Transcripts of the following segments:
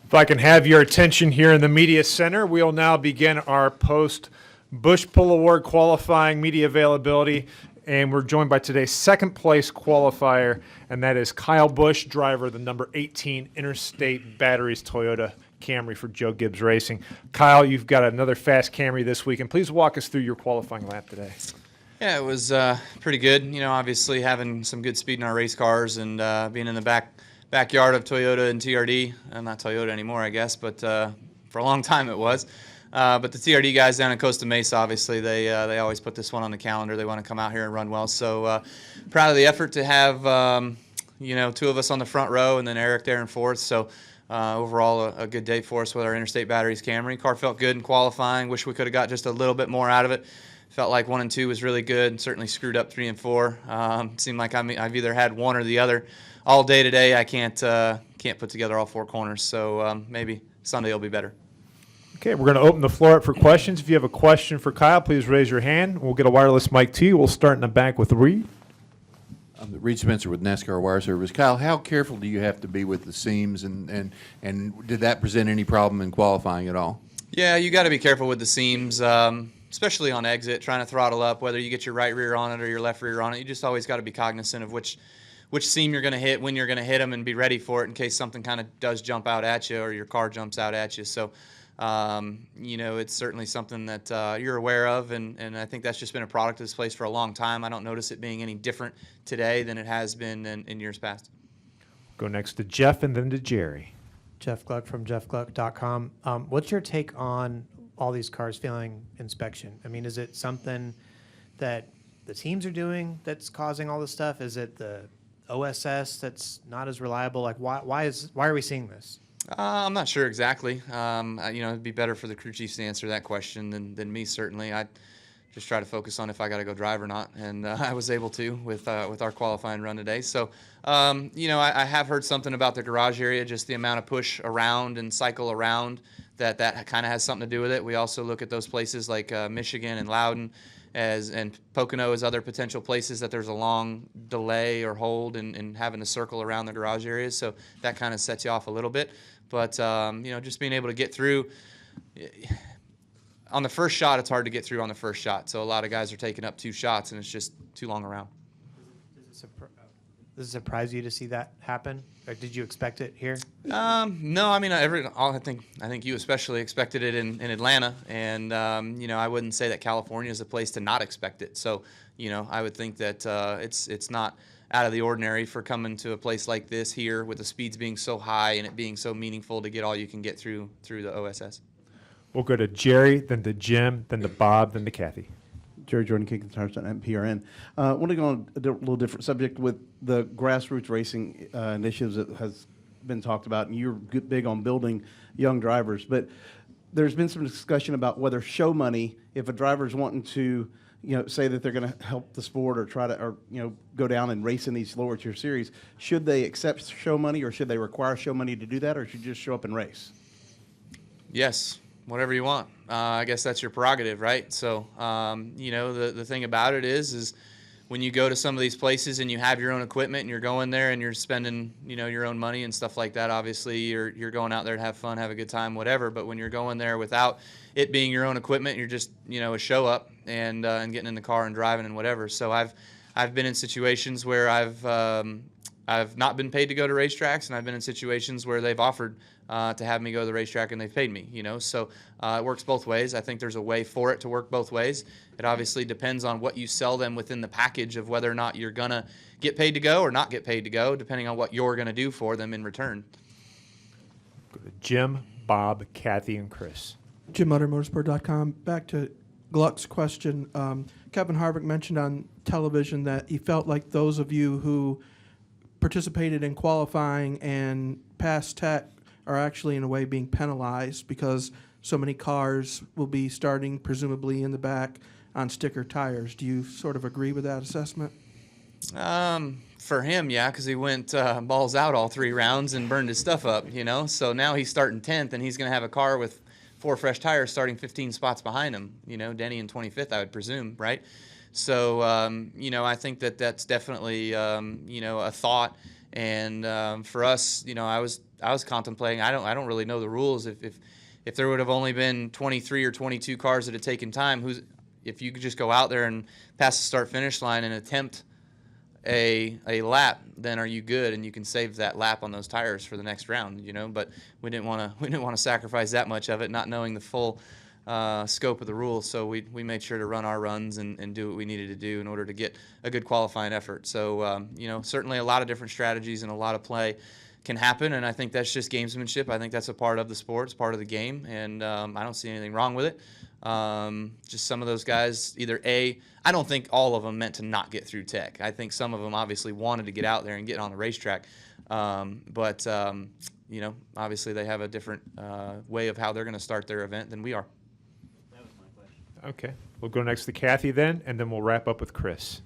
If I can have your attention here in the media center, we'll now begin our post-Busch Pull Award qualifying media availability, and we're joined by today's second-place qualifier, and that is Kyle Busch, driver of the number 18 Interstate Batteries Toyota Camry for Joe Gibbs Racing. Kyle, you've got another fast Camry this week, and please walk us through your qualifying lap today. Yeah, it was pretty good. You know, obviously having some good speed in our race cars and being in the backyard of Toyota and TRD. Not Toyota anymore, I guess, but for a long time it was. But the TRD guys down in Costa Mesa, obviously, they always put this one on the calendar. They want to come out here and run well. So proud of the effort to have, two of us on the front row and then Eric there in fourth. So overall, a good day for us with our Interstate Batteries Camry. Car felt good in qualifying. Wish we could have got just a little bit more out of it. Felt like 1 and 2 was really good. Certainly screwed up 3 and 4. Seemed like I've either had one or the other all day today. I can't put together all 4 corners. So maybe Sunday will be better. Okay, we're going to open the floor up for questions. If you have a question for Kyle, please raise your hand. We'll get a wireless mic to you. We'll start in the back with Reed. I'm Reed Spencer with NASCAR Wire Service. Kyle, how careful do you have to be with the seams, and did that present any problem in qualifying at all? Yeah, you got to be careful with the seams. Especially on exit, trying to throttle up, whether you get your right rear on it or your left rear on it. You just always got to be cognizant of which seam you're going to hit, when you're going to hit them, and be ready for it in case something kind of does jump out at you or your car jumps out at you. So, it's certainly something that you're aware of, and I think that's just been a product of this place for a long time. I don't notice it being any different today than it has been in years past. Go next to Jeff and then to Jerry. Jeff Gluck from jeffgluck.com. What's your take on all these cars failing inspection? I mean, is it something that the teams are doing that's causing all this stuff? Is it the OSS that's not as reliable? Like, why are we seeing this? I'm not sure exactly. It'd be better for the crew chiefs to answer that question than me, certainly. I just try to focus on if I got to go drive or not, and I was able to with our qualifying run today. So, I have heard something about the garage area, just the amount of push around and cycle around, that kind of has something to do with it. We also look at those places like Michigan and Loudon and Pocono as other potential places that there's a long delay or hold in having to circle around the garage areas. So that kind of sets you off a little bit. But, just being able to get through. On the first shot, it's hard to get through on the first shot. So a lot of guys are taking up 2 shots, and it's just too long around. Does it surprise you to see that happen? Or did you expect it here? No, I mean, I think you especially expected it in Atlanta, and I wouldn't say that California is a place to not expect it. So, I would think that it's not out of the ordinary for coming to a place like this here with the speeds being so high and it being so meaningful to get all you can get through the OSS. We'll go to Jerry, then to Jim, then to Bob, then to Kathy. Jerry Jordan, King and PRN. I want to go on a little different subject with the grassroots racing initiatives that has been talked about, and you're big on building young drivers. But there's been some discussion about whether show money, if a driver's wanting to, say that they're going to help the sport or try to, go down and race in these lower tier series, should they accept show money or should they require show money to do that, or should you just show up and race? Yes. Whatever you want. I guess that's your prerogative, right? So, the thing about it is when you go to some of these places and you have your own equipment and you're going there and you're spending, your own money and stuff like that, obviously you're going out there to have fun, have a good time, whatever. But when you're going there without it being your own equipment, you're just, a show up and getting in the car and driving and whatever. So I've been in situations where I've not been paid to go to racetracks, and I've been in situations where they've offered to have me go to the racetrack and they've paid me, So it works both ways. I think there's a way for it to work both ways. It obviously depends on what you sell them within the package of whether or not you're going to get paid to go or not get paid to go, depending on what you're going to do for them in return. Go to Jim, Bob, Kathy, and Chris. JimMutterMotorsport.com. Back to Gluck's question. Kevin Harvick mentioned on television that he felt like those of you who participated in qualifying and passed tech are actually in a way being penalized because so many cars will be starting presumably in the back on sticker tires. Do you sort of agree with that assessment? For him, yeah, because he went balls out all 3 rounds and burned his stuff up, So now he's starting 10th, and he's going to have a car with 4 fresh tires starting 15 spots behind him, Denny in 25th, I would presume, right? So, I think that that's definitely, a thought. And for us, I contemplating. I don't really know the rules. If there would have only been 23 or 22 cars that had taken time, if you could just go out there and pass the start finish line and attempt a lap, then are you good and you can save that lap on those tires for the next round, you know? But we didn't want to sacrifice that much of it, not knowing the full scope of the rules. So we made sure to run our runs and do what we needed to do in order to get a good qualifying effort. So you know, certainly a lot of different strategies and a lot of play can happen, and I think that's just gamesmanship. I think that's a part of the sport, it's part of the game, and I don't see anything wrong with it. Just some of those guys, I don't think all of them meant to not get through tech. I think some of them obviously wanted to get out there and get on the racetrack, but you know, obviously they have a different way of how they're going to start their event than we are. That was my question. Okay, we'll go next to Kathy then, and then we'll wrap up with Chris.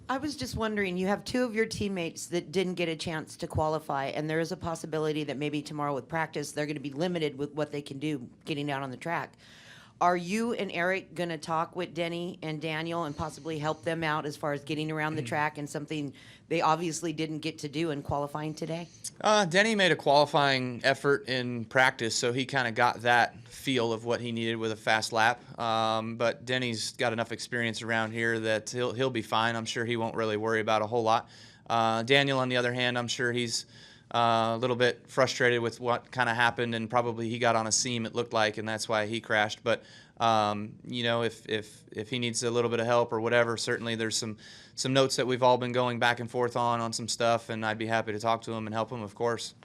I was just wondering, you have two of your teammates that didn't get a chance to qualify, and there is a possibility that maybe tomorrow with practice, they're going to be limited with what they can do getting out on the track. Are you and Eric going to talk with Denny and Daniel and possibly help them out as far as getting around the track and something they obviously didn't get to do in qualifying today? Denny made a qualifying effort in practice, so he kind of got that feel of what he needed with a fast lap. But Denny's got enough experience around here that he'll be fine. I'm sure he won't really worry about a whole lot. Daniel, on the other hand, I'm sure he's a little bit frustrated with what kind of happened, and probably he got on a seam, it looked like, and that's why he crashed. But you know, if he needs a little bit of help or whatever, certainly there's some notes that we've all been going back and forth on some stuff, and I'd be happy to talk to him and help him, of course.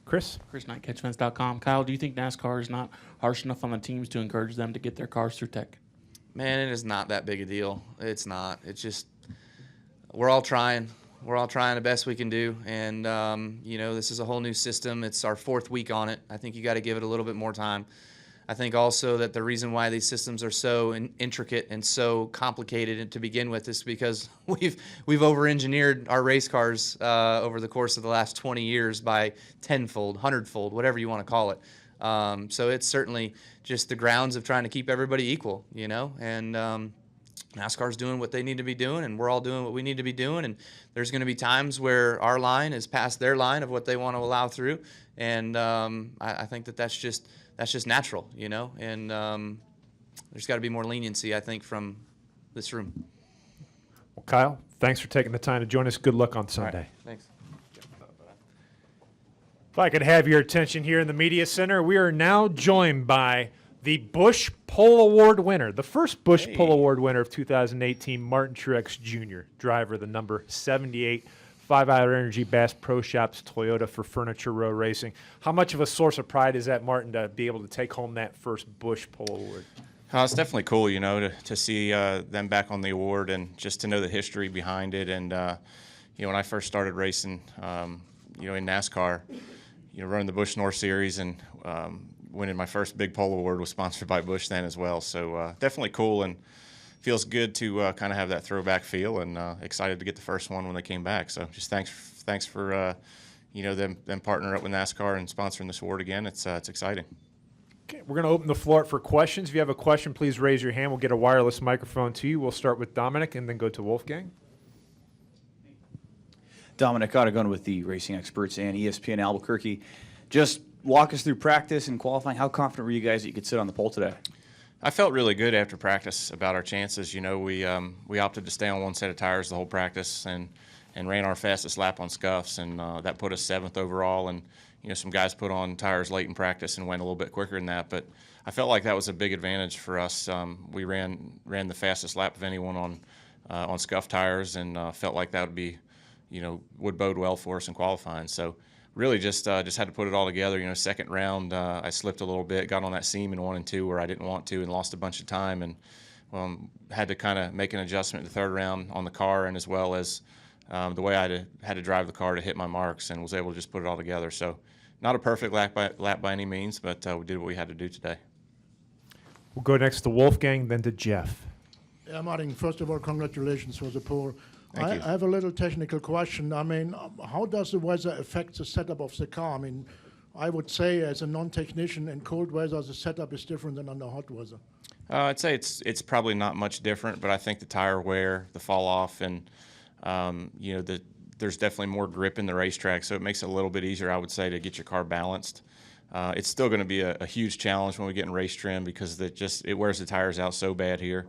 Chris? Chris Knight, CatchFence.com. Kyle, do you think NASCAR is not harsh enough on the teams to encourage them to get their cars through tech? Man, it is not that big a deal. It's not. It's just we're all trying. We're all trying the best we can do, and you know, this is a whole new system. It's our 4th week on it. I think you got to give it a little bit more time. I think also that the reason why these systems are so intricate and so complicated to begin with is because we've over-engineered our race cars over the course of the last 20 years by 10-fold, 100-fold, whatever you want to call it. So it's certainly just the grounds of trying to keep everybody equal, you know, and NASCAR's doing what they need to be doing, and we're all doing what we need to be doing, and there's going to be times where our line is past their line of what they want to allow through, and I think that's just natural, you know, and there's got to be more leniency, I think, from this room. Well, Kyle, thanks for taking the time to join us. Good luck on Sunday. All right, thanks. If I could have your attention here in the Media Center, we are now joined by the Busch Pole Award winner, the first Busch Pole Award winner of 2018, Martin Truex Jr., driver of the number 78 5-Hour Energy Bass Pro Shops Toyota for Furniture Row Racing. How much of a source of pride is that, Martin, to be able to take home that first Busch Pole Award? It's definitely cool, you know, to see them back on the award and just to know the history behind it. And, you know, when I first started racing, you know, in NASCAR, you know, running the Busch North Series and winning my first big pole award was sponsored by Busch then as well. So definitely cool and feels good to kind of have that throwback feel, and excited to get the first one when they came back. So just thanks for you know, them partnering up with NASCAR and sponsoring this award again. It's exciting. Okay, we're going to open the floor up for questions. If you have a question, please raise your hand. We'll get a wireless microphone to you. We'll start with Dominic and then go to Wolfgang. Dominic Ottagon with the Racing Experts and ESPN Albuquerque. Just walk us through practice and qualifying. How confident were you guys that you could sit on the pole today? I felt really good after practice about our chances. You know, we opted to stay on one set of tires the whole practice and ran our fastest lap on scuffs, and that put us 7th overall. And you know, some guys put on tires late in practice and went a little bit quicker than that. But I felt like that was a big advantage for us. We ran the fastest lap of anyone on scuff tires, and felt like that would be, you know, would bode well for us in qualifying. So really just had to put it all together. You know, second round, I slipped a little bit, got on that seam in 1 and 2 where I didn't want to, and lost a bunch of time, and had to kind of make an adjustment in the third round on the car, and as well as the way I had to drive the car to hit my marks, and was able to just put it all together. So not a perfect lap by any means, but we did what we had to do today. We'll go next to Wolfgang, then to Jeff. Yeah, Martin, first of all, congratulations for the pole. Thank you. I have a little technical question. I mean, how does the weather affect the setup of the car? I mean, I would say as a non-technician, in cold weather, the setup is different than under hot weather. I'd say it's probably not much different, but I think the tire wear, the fall off, and you know, the there's definitely more grip in the racetrack, so it makes it a little bit easier, I would say, to get your car balanced. It's still going to be a huge challenge when we get in race trim because it wears the tires out so bad here.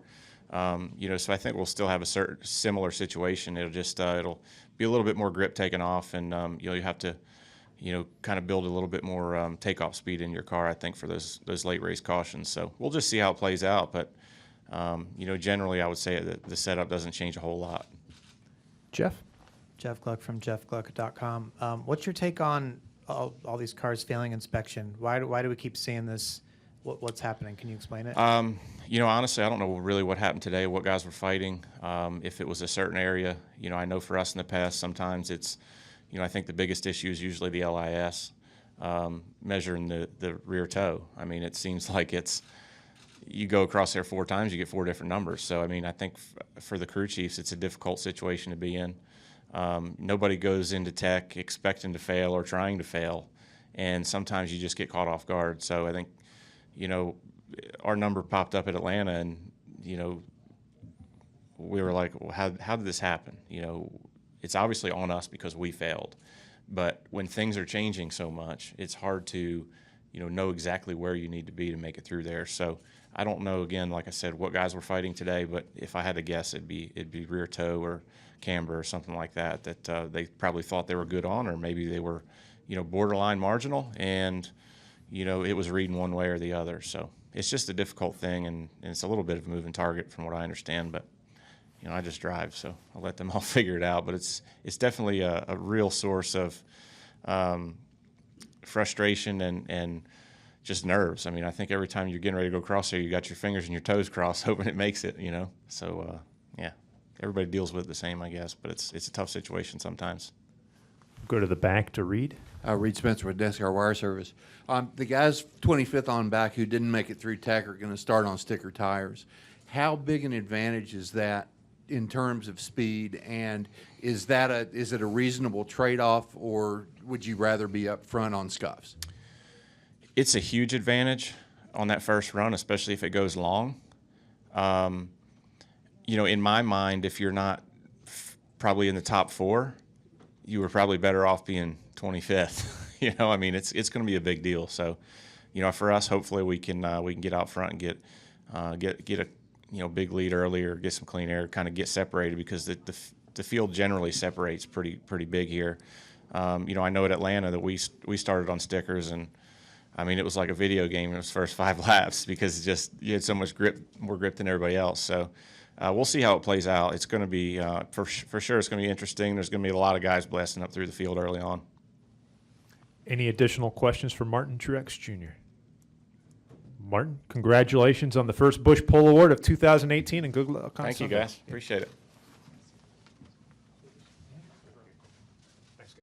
So I think we'll still have a certain similar situation. It'll be a little bit more grip taken off, and you have to kind of build a little bit more takeoff speed in your car, I think, for those late race cautions. So we'll just see how it plays out, but generally I would say that the setup doesn't change a whole lot. Jeff? Jeff Gluck from jeffgluck.com. What's your take on all these cars failing inspection? Why do we keep seeing this? What's happening? Can you explain it? Honestly, I don't know really what happened today, what guys were fighting, if it was a certain area. I know for us in the past, sometimes it's, I think the biggest issue is usually the LIS, measuring the rear toe. I mean, it seems like you go across there 4 times, you get 4 different numbers. So, I mean, I think for the crew chiefs, it's a difficult situation to be in. Nobody goes into tech expecting to fail or trying to fail, and sometimes you just get caught off guard. So I think, our number popped up at Atlanta, and, we were like, well, how did this happen? It's obviously on us because we failed. But when things are changing so much, it's hard to, know exactly where you need to be to make it through there. So I don't know, again, like I said, what guys were fighting today, but if I had to guess, it'd be rear toe or camber or something like that they probably thought they were good on, or maybe they were, borderline marginal, and, it was reading one way or the other. So it's just a difficult thing, and it's a little bit of a moving target from what I understand, but I just drive, so I'll let them all figure it out. But it's definitely a real source of frustration and just nerves. I mean, I think every time you're getting ready to go across there, you got your fingers and your toes crossed, hoping it makes it. So yeah, everybody deals with it the same, I guess. But it's a tough situation sometimes. Go to the back to Reed. Reed Spencer with NASCAR Wire Service. The guys 25th on back who didn't make it through tech are going to start on sticker tires. How big an advantage is that in terms of speed, and is it a reasonable trade-off, or would you rather be up front on scuffs? It's a huge advantage on that first run, especially if it goes long. In my mind, if you're not probably in the top 4, you were probably better off being 25th. I mean, it's going to be a big deal. So, for us, hopefully we can get out front and get a big lead earlier, get some clean air, kind of get separated, because the field generally separates pretty big here. I know at Atlanta that we started on stickers, and I mean, it was like a video game in those first 5 laps, because you had so much more grip than everybody else. So we'll see how it plays out. It's going to be, for sure, it's going to be interesting. There's going to be a lot of guys blasting up through the field early on. Any additional questions for Martin Truex Jr.? Martin, congratulations on the first Busch Pole Award of 2018, and good luck on Thank you, Sunday. guys. Appreciate it.